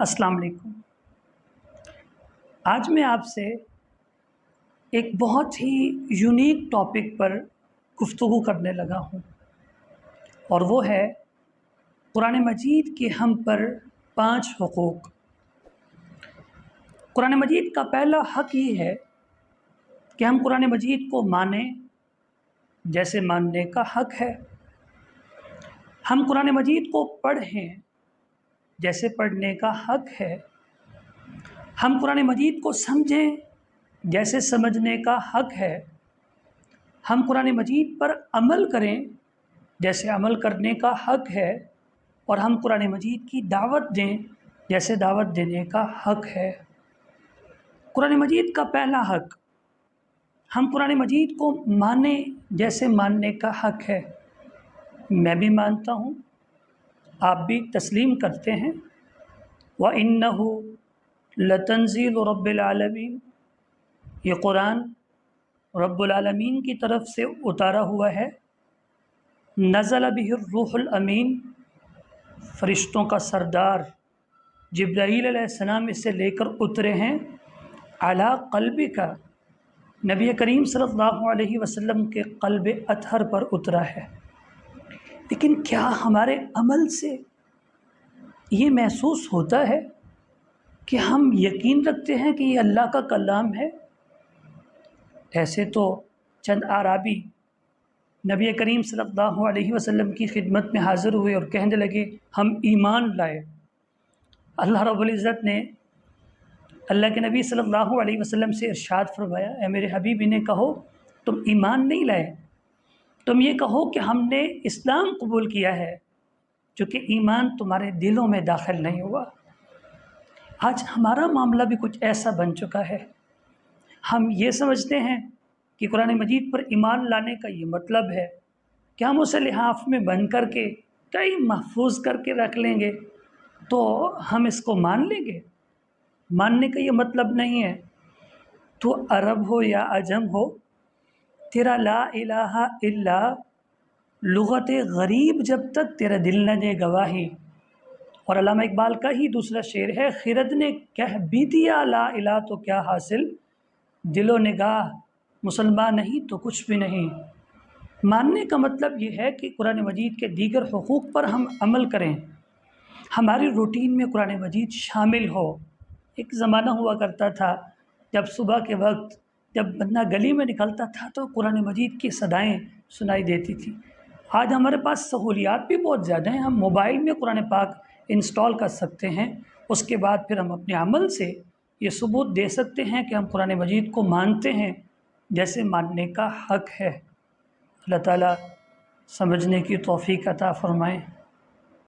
अस्सलाम वालेकुम। आज मैं आपसे एक बहुत ही यूनिक टॉपिक पर गुफ्तगू करने लगा हूँ और वो है कुरान मजीद के हम पर 5 हुकूक़। कुरान मजीद का पहला हक़ ये है कि हम कुरान मजीद को मानें जैसे मानने का हक़ है। हम कुरान मजीद को पढ़ें जैसे पढ़ने का हक़ है। हम कुरान मजीद को समझें जैसे समझने का हक़ है। हम कुरान मजीद पर अमल करें जैसे अमल करने का हक़ है और हम कुरान मजीद की दावत दें जैसे दावत देने का हक़ है। कुरान मजीद का पहला हक़, हम कुरान मजीद को माने जैसे मानने का हक़ है। मैं भी मानता हूँ, आप भी तस्लीम करते हैं। व इन्नहु लतंज़ीलु रब्बिल आलमीन, ये कुरान रब्बुल आलमीन की तरफ से उतारा हुआ है। नज़ल बिहिर रूहुल अमीन, फ़रिश्तों का सरदार जिब्राईल अलैहिस्सलाम इसे लेकर उतरे हैं। अला क़ल्बिका, नबी करीम सल्लल्लाहु अलैहि वसल्लम के क़ल्ब अतहर पर उतरा है। लेकिन क्या हमारे अमल से ये महसूस होता है कि हम यकीन रखते हैं कि ये अल्लाह का कलाम है? ऐसे तो चंद आराबी नबी करीम सल्लल्लाहु अलैहि वसल्लम की खिदमत में हाज़िर हुए और कहने लगे हम ईमान लाए। अल्लाह रब्बुल इज़्ज़त ने अल्लाह के नबी सल्लल्लाहु अलैहि वसल्लम से इरशाद फरमाया, ए मेरे हबीब, इन्हें कहो तुम ईमान नहीं लाए, तुम ये कहो कि हमने इस्लाम कबूल किया है, चूँकि ईमान तुम्हारे दिलों में दाखिल नहीं हुआ। आज हमारा मामला भी कुछ ऐसा बन चुका है। हम ये समझते हैं कि कुरान मजीद पर ईमान लाने का ये मतलब है कि हम उसे लिहाफ में बंद करके कहीं महफूज करके रख लेंगे तो हम इसको मान लेंगे। मानने का ये मतलब नहीं है। तो अरब हो या अजम हो, तेरा ला इलाहा इल्ला लुग़त गरीब जब तक तेरा दिल न दे गवाही। और अल्लामा इकबाल का ही दूसरा शेर है, खिरद ने कह भी दिया ला इला तो क्या हासिल, दिलो निगाह मुसलमान नहीं तो कुछ भी नहीं। मानने का मतलब ये है कि कुरान मजीद के दीगर हुकूक़ पर हम अमल करें, हमारी रूटीन में कुरान मजीद शामिल हो। एक ज़माना हुआ करता था जब सुबह के वक्त जब बंदा गली में निकलता था तो कुरान मजीद की सदाएँ सुनाई देती थी। आज हमारे पास सहूलियात भी बहुत ज़्यादा हैं। हम मोबाइल में कुरान पाक इंस्टॉल कर सकते हैं। उसके बाद फिर हम अपने अमल से ये सबूत दे सकते हैं कि हम कुरान मजीद को मानते हैं जैसे मानने का हक़ है। अल्लाह ताला समझने की तौफ़ीक़ अता फ़रमाएँ।